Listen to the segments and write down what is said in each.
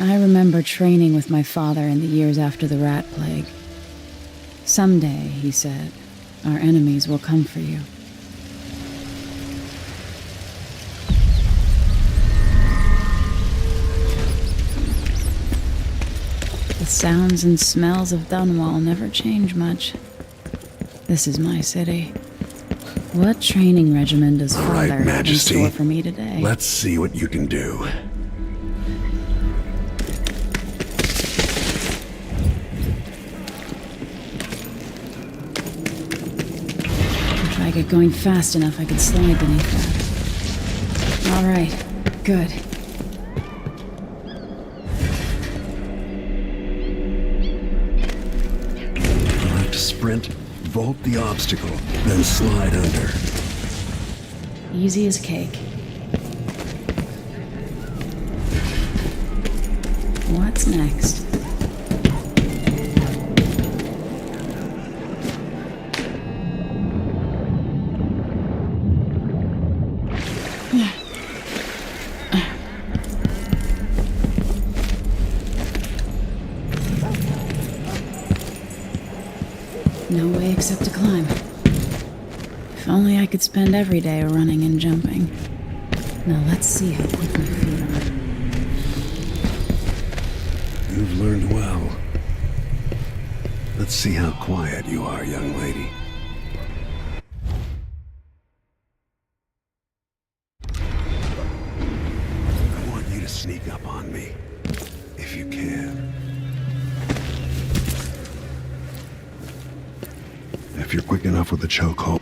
I remember training with my father in the years after the rat plague. Someday, he said, our enemies will come for you. The sounds and smells of Dunwall never change much. This is my city. What training regimen does Father have in store for me today? Let's see what you can do. If I get going fast enough, I could slide beneath that. All right, good. You'll have to sprint, vault the obstacle, then slide under. Easy as cake. What's next? No way except to climb. If only I could spend every day running and jumping. Now let's see how quick my feet are. You've learned well. Let's see how quiet you are, young lady. I want you to sneak up on me, if you can. If you're quick enough with the chokehold.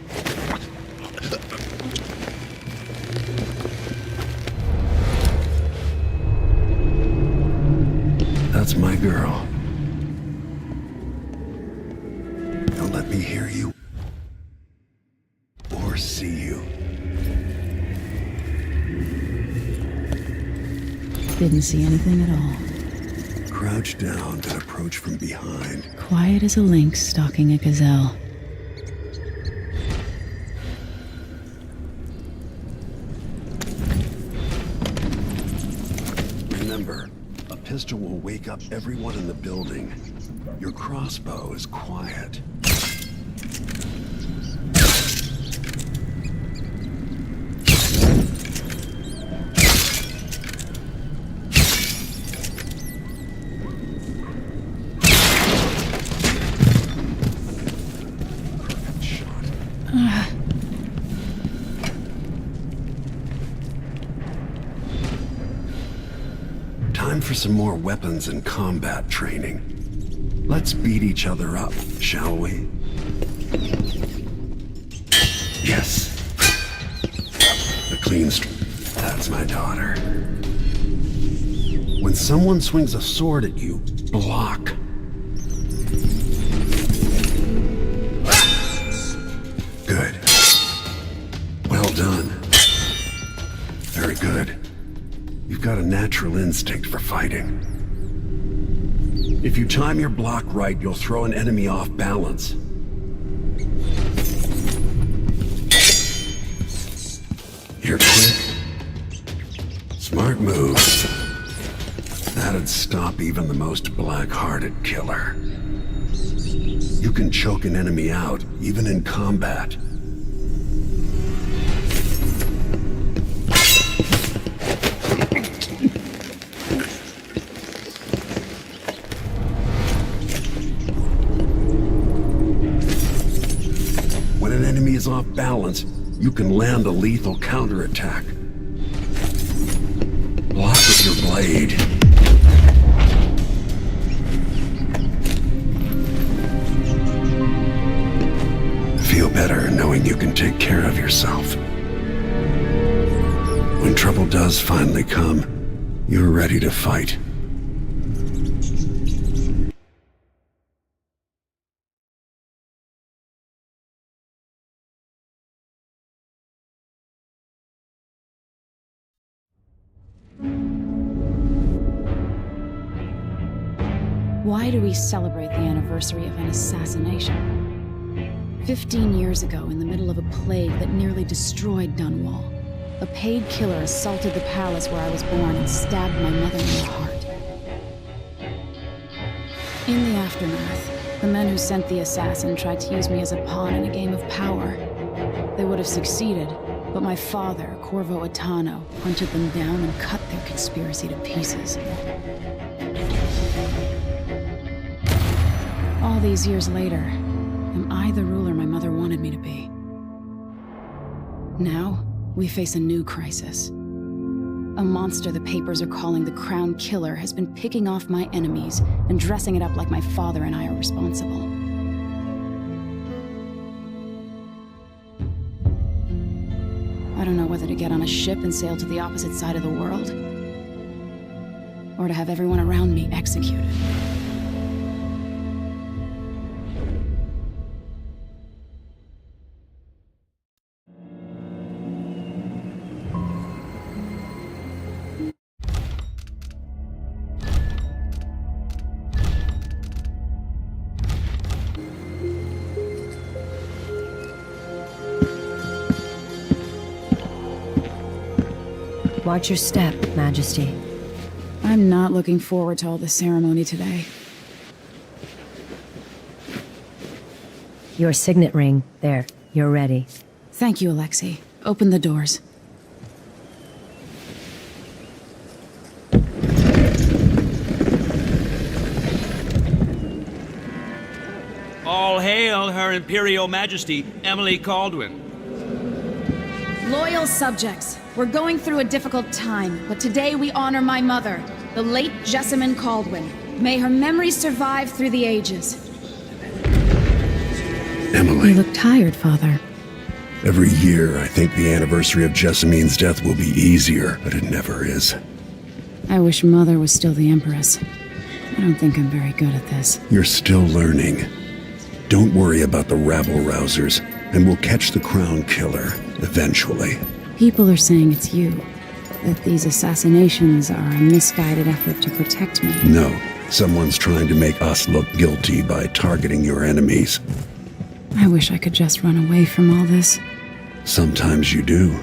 That's my girl. Don't let me hear you or see you. Didn't see anything at all. Crouch down and approach from behind. Quiet as a lynx stalking a gazelle. Remember, a pistol will wake up everyone in the building. Your crossbow is quiet. Perfect shot. Time for some more weapons and combat training. Let's beat each other up, shall we? Yes. A clean That's my daughter. When someone swings a sword at you, block. Good. Well done. Very good. You've got a natural instinct for fighting. If you time your block right, you'll throw an enemy off balance. You're quick. Smart move. That'd stop even the most black-hearted killer. You can choke an enemy out, even in combat. When an enemy is off balance, you can land a lethal counterattack. Block with your blade. Feel better knowing you can take care of yourself. When trouble does finally come, you're ready to fight. Why do we celebrate the anniversary of an assassination? 15 years ago, in the middle of a plague that nearly destroyed Dunwall, a paid killer assaulted the palace where I was born and stabbed my mother in the heart. In the aftermath, the men who sent the assassin tried to use me as a pawn in a game of power. They would have succeeded, but my father, Corvo Attano, hunted them down and cut their conspiracy to pieces. All these years later, am I the ruler my mother wanted me to be? Now, we face a new crisis. A monster the papers are calling the Crown Killer has been picking off my enemies and dressing it up like my father and I are responsible. I don't know whether to get on a ship and sail to the opposite side of the world, or to have everyone around me executed. Watch your step, Majesty. I'm not looking forward to all this ceremony today. Your signet ring. There, you're ready. Thank you, Alexei. Open the doors. All hail Her Imperial Majesty, Emily Caldwin. Loyal subjects, we're going through a difficult time, but today we honor my mother, the late Jessamine Caldwin. May her memory survive through the ages. Emily. You look tired, Father. Every year, I think the anniversary of Jessamine's death will be easier, but it never is. I wish Mother was still the Empress. I don't think I'm very good at this. You're still learning. Don't worry about the rabble-rousers, and we'll catch the Crown Killer, eventually. People are saying it's you. That these assassinations are a misguided effort to protect me. No, someone's trying to make us look guilty by targeting your enemies. I wish I could just run away from all this. Sometimes you do.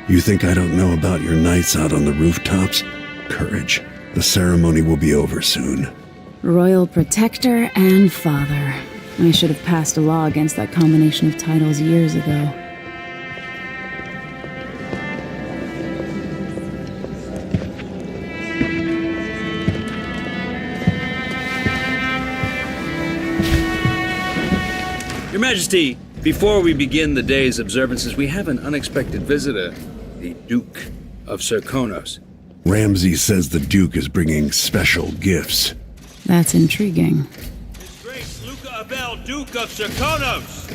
You think I don't know about your nights out on the rooftops? Courage. The ceremony will be over soon. Royal Protector and Father. I should have passed a law against that combination of titles years ago. Your Majesty, before we begin the day's observances, we have an unexpected visitor, the Duke of Serkonos. Ramsay says the Duke is bringing special gifts. That's intriguing. His Grace Luca Abel, Duke of Serkonos!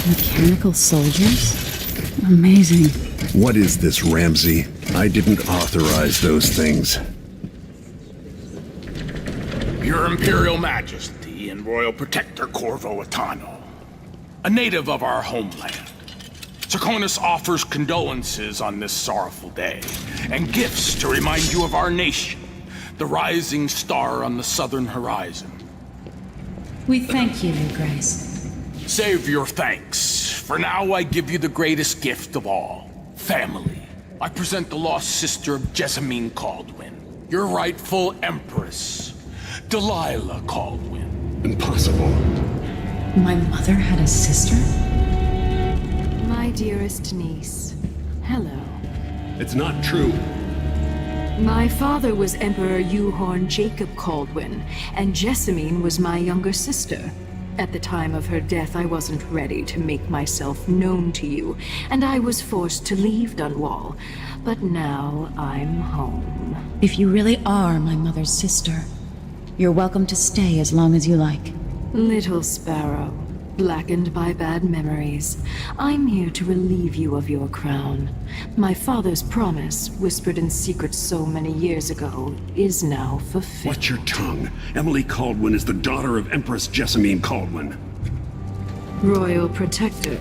Mechanical soldiers? Amazing. What is this, Ramsay? I didn't authorize those things. Your Imperial Majesty and Royal Protector Corvo Attano, a native of our homeland. Serkonos offers condolences on this sorrowful day, and gifts to remind you of our nation, the rising star on the southern horizon. We thank you, Your Grace. Save your thanks, for now I give you the greatest gift of all, family. I present the lost sister of Jessamine Caldwin, your rightful Empress, Delilah Caldwin. Impossible. My mother had a sister? My dearest niece, hello. It's not true. My father was Emperor Yuhorn Jacob Caldwin, and Jessamine was my younger sister. At the time of her death, I wasn't ready to make myself known to you, and I was forced to leave Dunwall. But now I'm home. If you really are my mother's sister, you're welcome to stay as long as you like. Little sparrow, blackened by bad memories, I'm here to relieve you of your crown. My father's promise, whispered in secret so many years ago, is now fulfilled. Watch your tongue. Emily Caldwin is the daughter of Empress Jessamine Caldwin. Royal Protector,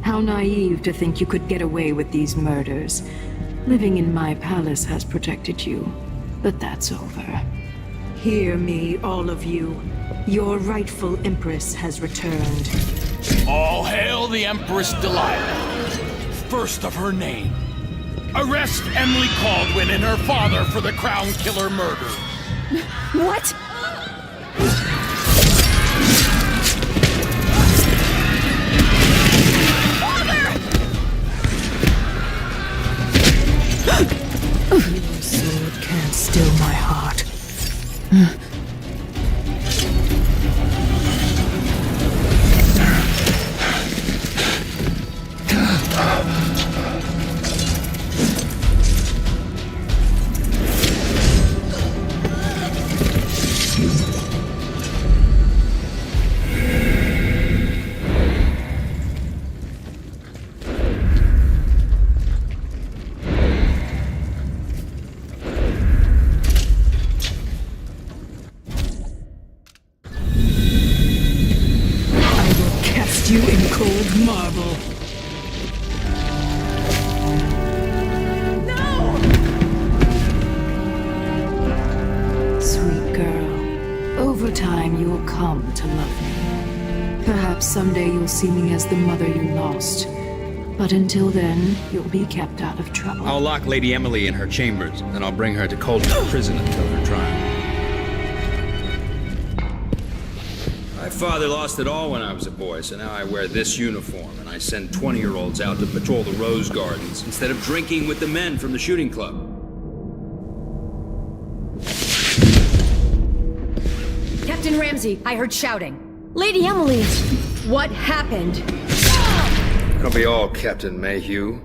how naive to think you could get away with these murders. Living in my palace has protected you, but that's over. Hear me, all of you. Your rightful Empress has returned. All hail the Empress Delilah, first of her name. Arrest Emily Caldwin and her father for the Crown Killer murder. What? Your sword can't still my heart. You in cold marble. No! Sweet girl, over time you'll come to love me. Perhaps someday you'll see me as the mother you lost. But until then, you'll be kept out of trouble. I'll lock Lady Emily in her chambers, and I'll bring her to Coldman Prison until her trial. My father lost it all when I was a boy, so now I wear this uniform, and I send 20-year-olds out to patrol the rose gardens instead of drinking with the men from the shooting club. Captain Ramsey, I heard shouting. Lady Emily, what happened? It'll be all Captain Mayhew.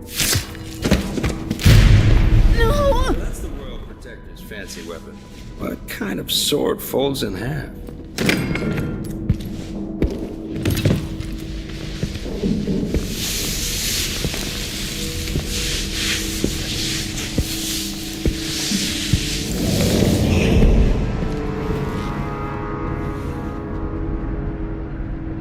No! That's the Royal Protector's fancy weapon. What kind of sword folds in half?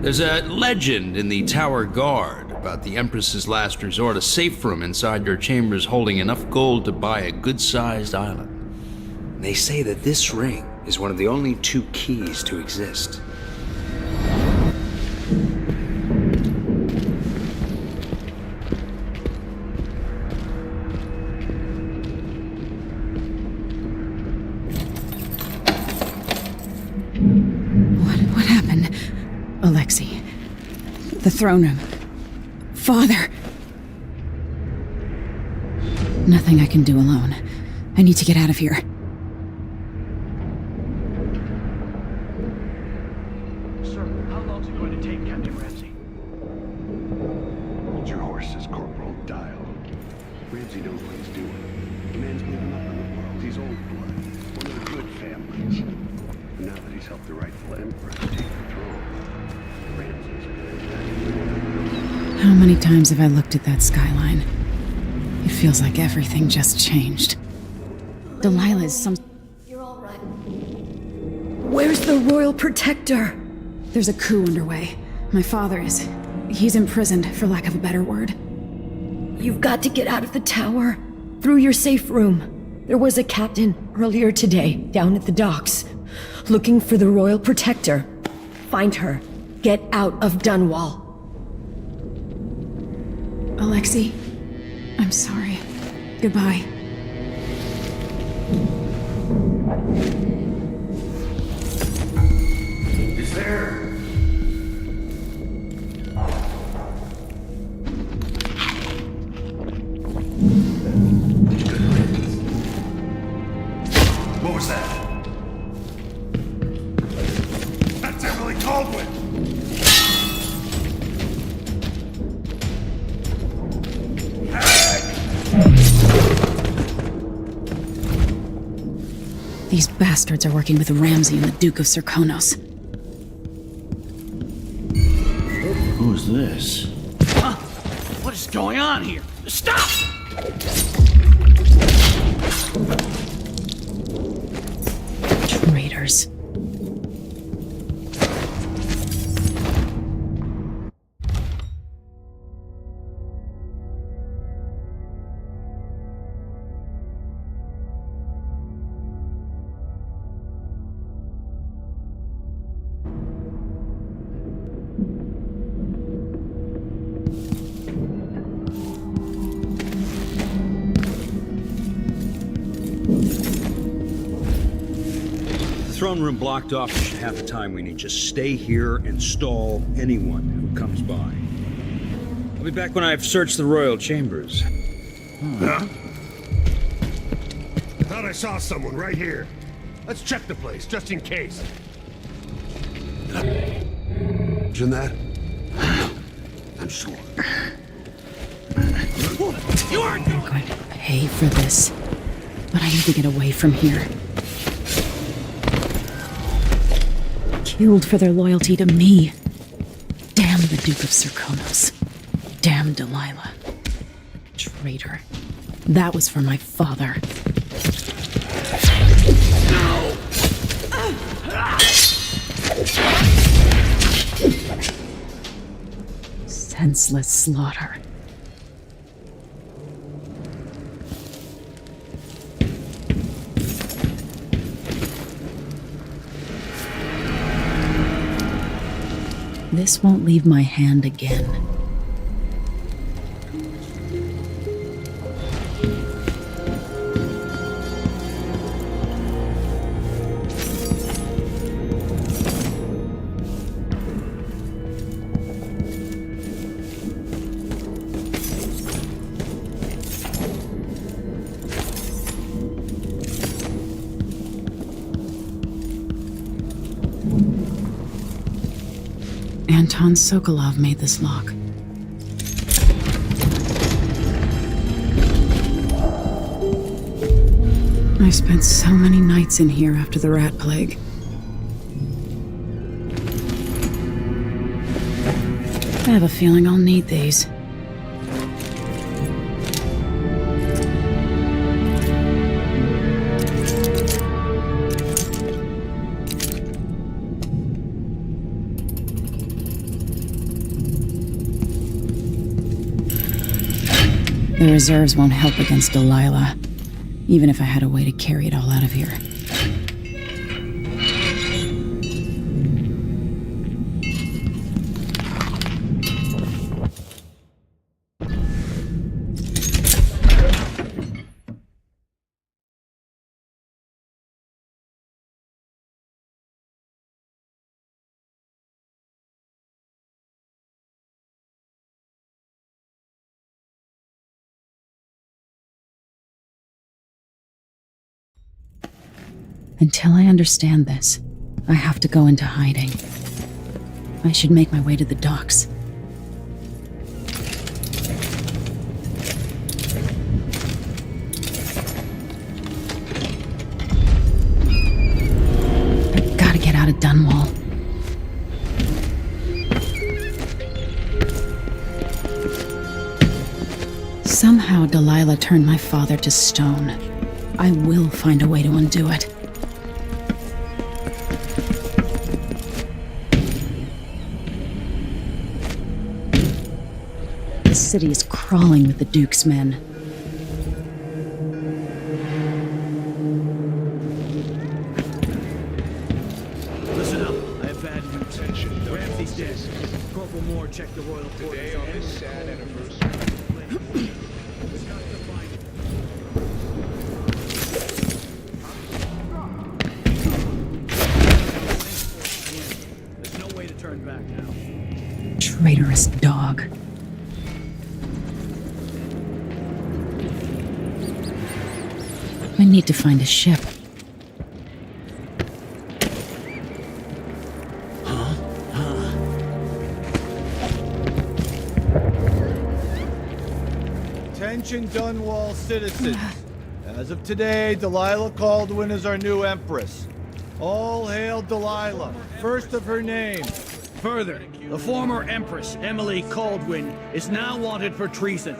There's a legend in the Tower Guard about the Empress's last resort, a safe room inside your chambers holding enough gold to buy a good-sized island. And they say that this ring is one of the only 2 keys to exist. What happened? Alexei. The throne room. Father. Nothing I can do alone. I need to get out of here. Sir, how long's it going to take, Captain Ramsey? Hold your horses, Corporal. Dial. Ramsey knows what he's doing. The man's moving up in the world. He's old blood. One of the good families. And now that he's helped the rightful Empress take the throne, Ramsey's good. How many times have I looked at that skyline? It feels like everything just changed. Delilah's some... You're all right. Where's the Royal Protector? There's a coup underway. My father is... He's imprisoned, for lack of a better word. You've got to get out of the tower. Through your safe room. There was a captain earlier today down at the docks, looking for the Royal Protector. Find her. Get out of Dunwall. Alexei, I'm sorry. Goodbye. He's there! What was that? That's Emily Caldwin! These bastards are working with Ramsey and the Duke of Serkonos. Who's this? Huh? What is going on here? Stop! Traitors. throne room blocked off for half the time we need. Just stay here and stall anyone who comes by. I'll be back when I've searched the royal chambers. Huh? I thought I saw someone right here. Let's check the place, just in case. Imagine that? I'm sure. You are going to pay for this. But I need to get away from here. Killed for their loyalty to me. Damn the Duke of Serkonos. Damn Delilah. Traitor. That was for my father. No! Senseless slaughter. This won't leave my hand again. Anton Sokolov made this lock. I spent so many nights in here after the rat plague. I have a feeling I'll need these. The reserves won't help against Delilah, even if I had a way to carry it all out of here. Until I understand this, I have to go into hiding. I should make my way to the docks. I've got to get out of Dunwall. Somehow Delilah turned my father to stone. I will find a way to undo it. The city is crawling with the Duke's men. Listen up. I have bad news. Ramsey's dead. Corporal Moore checked the royal quarters. Today on this sad anniversary. There's no way to turn back now. Traitorous dog. I need to find a ship. Attention Dunwall citizens. As of today, Delilah Caldwin is our new empress. All hail Delilah, first of her name. Further, the former Empress, Emily Caldwin, is now wanted for treason.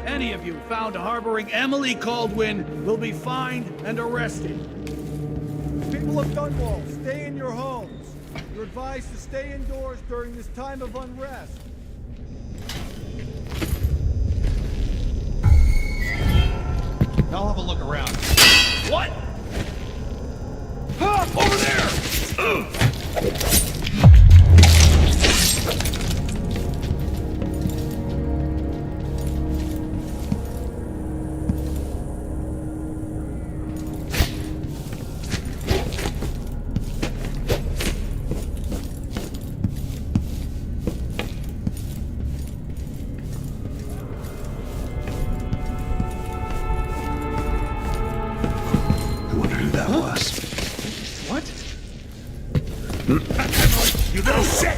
Any of you found harboring Emily Caldwin will be fined and arrested. People of Dunwall, stay in your homes. You're advised to stay indoors during this time of unrest. I'll have a look around. What? Over there! You little shit!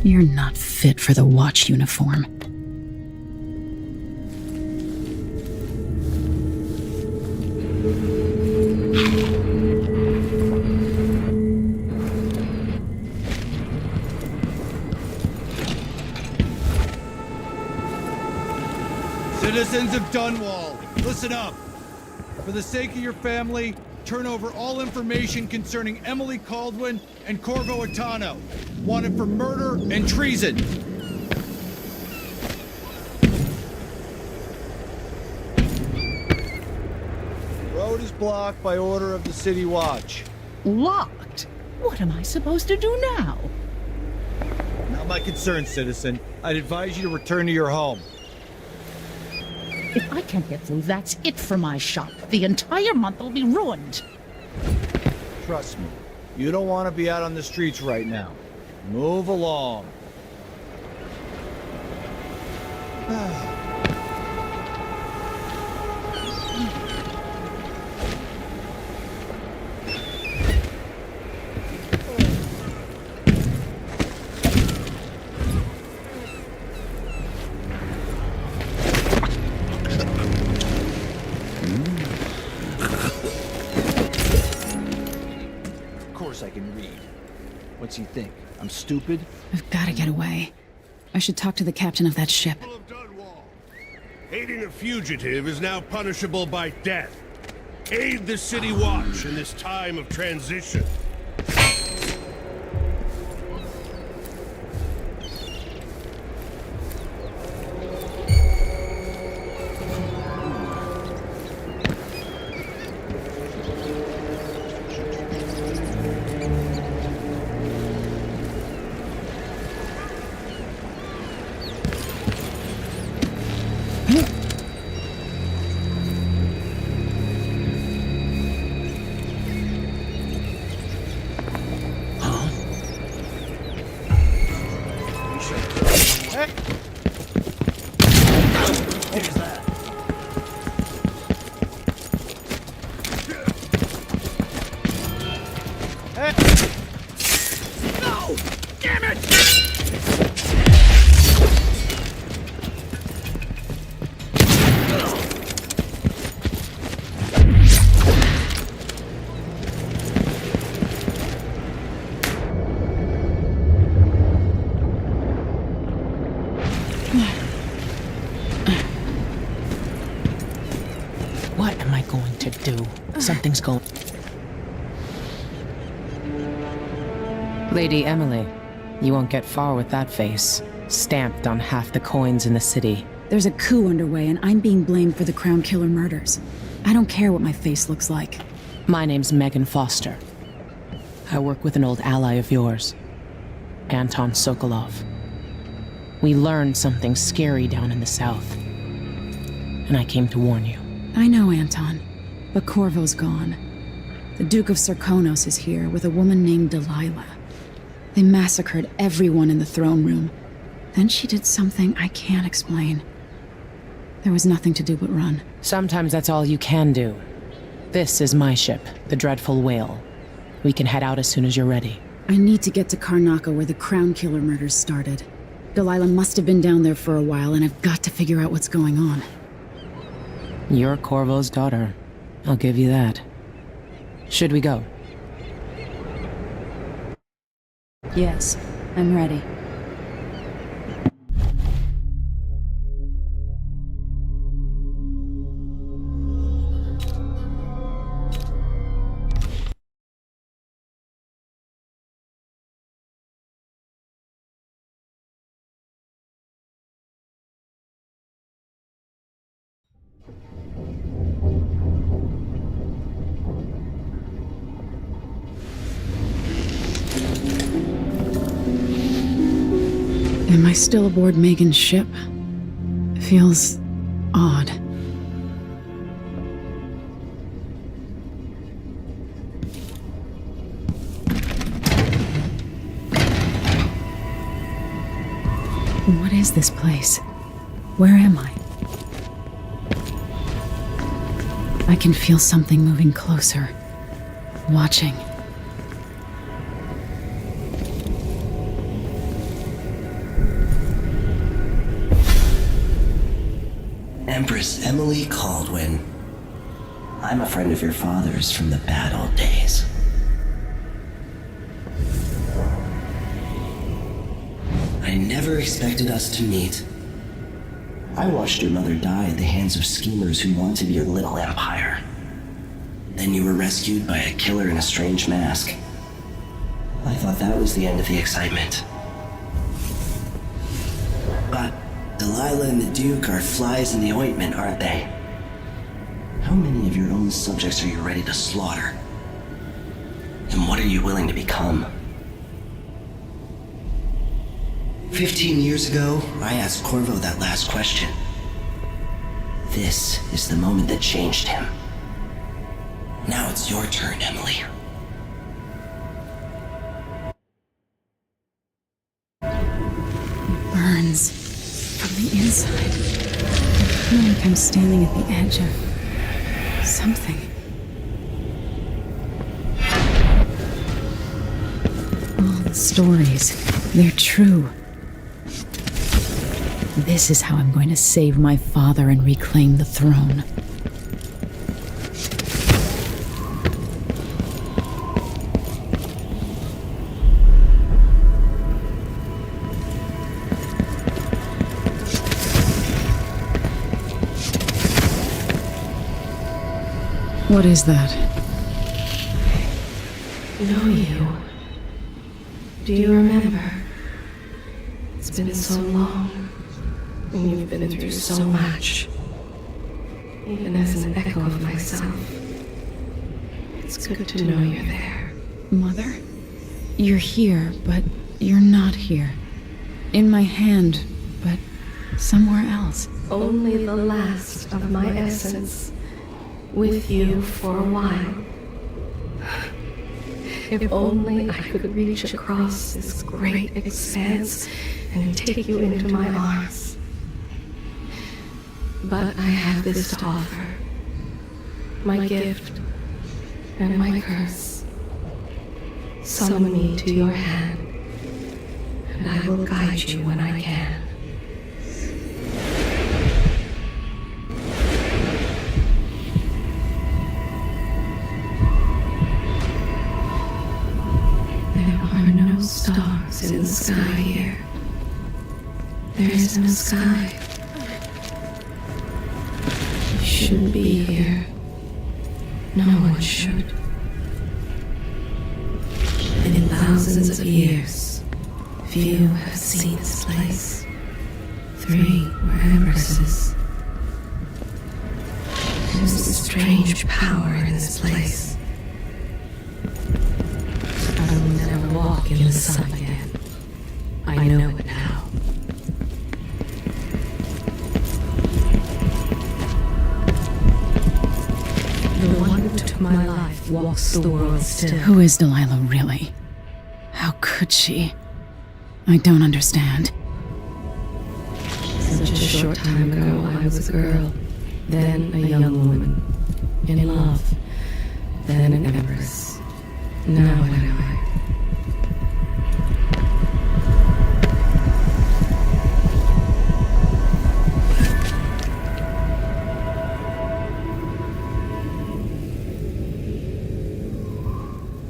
You're not fit for the watch uniform. Citizens of Dunwall, listen up. For the sake of your family, turn over all information concerning Emily Caldwin and Corvo Atano, wanted for murder and treason. The road is blocked by order of the City Watch. Locked? What am I supposed to do now? Not my concern, citizen. I'd advise you to return to your home. If I can't get through, that's it for my shop. The entire month will be ruined. Trust me, you don't want to be out on the streets right now. Move along. I can read. What's he think? I'm stupid? I've got to get away. I should talk to the captain of that ship. Aiding a fugitive is now punishable by death. Aid the City Watch in this time of transition. What am I going to do? Something's going... Lady Emily, you won't get far with that face. Stamped on half the coins in the city. There's a coup underway, and I'm being blamed for the Crown Killer murders. I don't care what my face looks like. My name's Megan Foster. I work with an old ally of yours, Anton Sokolov. We learned something scary down in the south, and I came to warn you. I know, Anton, but Corvo's gone. The Duke of Sarkonos is here with a woman named Delilah. They massacred everyone in the throne room. Then she did something I can't explain. There was nothing to do but run. Sometimes that's all you can do. This is my ship, the Dreadful Whale. We can head out as soon as you're ready. I need to get to Karnaca where the Crown Killer murders started. Delilah must have been down there for a while, and I've got to figure out what's going on. You're Corvo's daughter. I'll give you that. Should we go? Yes, I'm ready. Am I still aboard Megan's ship? Feels odd. What is this place? Where am I? I can feel something moving closer. Watching. Empress Emily Caldwin. I'm a friend of your father's from the bad old days. I never expected us to meet. I watched your mother die at the hands of schemers who wanted your little empire. Then you were rescued by a killer in a strange mask. I thought that was the end of the excitement. But Delilah and the Duke are flies in the ointment, aren't they? How many of your own subjects are you ready to slaughter? And what are you willing to become? 15 years ago, I asked Corvo that last question. This is the moment that changed him. Now it's your turn, Emily. It burns from the inside. I feel like I'm standing at the edge of something. All the stories, they're true. This is how I'm going to save my father and reclaim the throne. What is that? Know you. Do you remember? It's been so long, and you've been through so much. Even as an echo of myself, it's good to know you're there. Mother? You're here, but you're not here. In my hand, but somewhere else. Only the last of my essence. With you for a while. If only I could reach across this great expanse and take you into my arms. But I have this to offer. My gift and my curse. Summon me to your hand, and I will guide you when I can. Stars in the sky here. There is no sky. You shouldn't be here. No one should. And in thousands of years, few have seen this place. 3 were empresses. There's a strange power in this place. I will never walk in the sun again. I know it now. The one who took my life walks the world still. Who is Delilah really? How could she? I don't understand. Such a short time ago, I was a girl, then a young woman, in love, then an empress. Now what am I?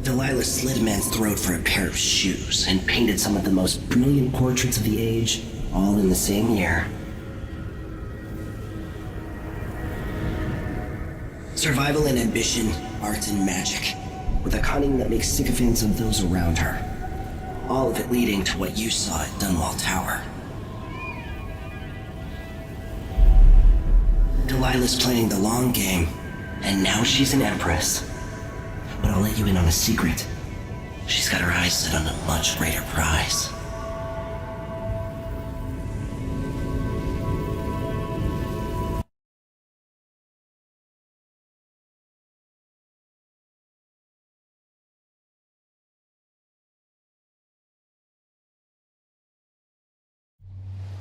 Delilah slit a man's throat for a pair of shoes and painted some of the most brilliant portraits of the age, all in the same year. Survival and ambition, art and magic, with a cunning that makes sycophants of those around her. All of it leading to what you saw at Dunwall Tower. Delilah's playing the long game, and now she's an empress. But I'll let you in on a secret. She's got her eyes set on a much greater prize.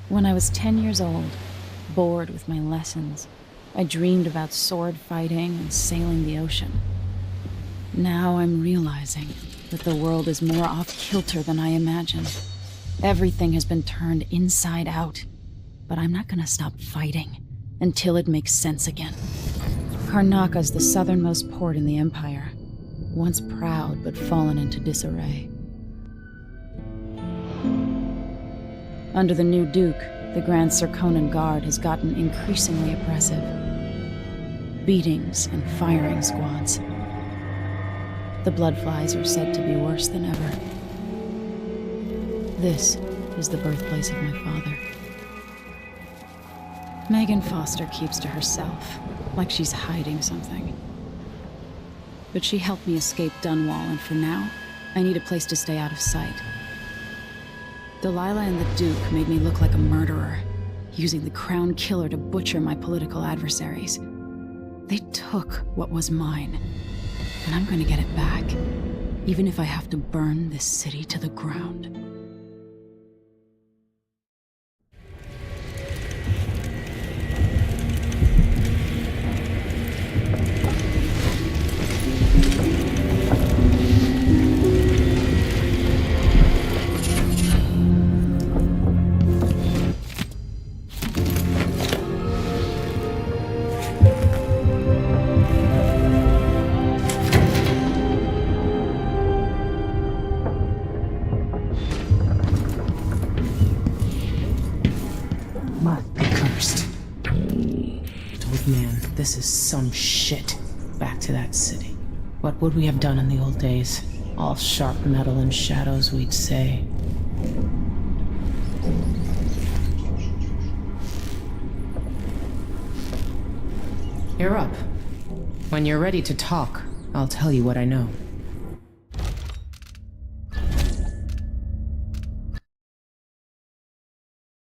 When I was 10 years old, bored with my lessons, I dreamed about sword fighting and sailing the ocean. Now I'm realizing that the world is more off-kilter than I imagined. Everything has been turned inside out, but I'm not gonna stop fighting until it makes sense again. Karnaka's the southernmost port in the Empire, once proud but fallen into disarray. Under the new Duke, the Grand Serkonan Guard has gotten increasingly oppressive. Beatings and firing squads. The Bloodflies are said to be worse than ever. This is the birthplace of my father. Megan Foster keeps to herself, like she's hiding something. But she helped me escape Dunwall, and for now, I need a place to stay out of sight. Delilah and the Duke made me look like a murderer, using the Crown Killer to butcher my political adversaries. They took what was mine, and I'm gonna get it back, even if I have to burn this city to the ground. This is some shit. Back to that city. What would we have done in the old days? All sharp metal and shadows, we'd say. You're up. When you're ready to talk, I'll tell you what I know.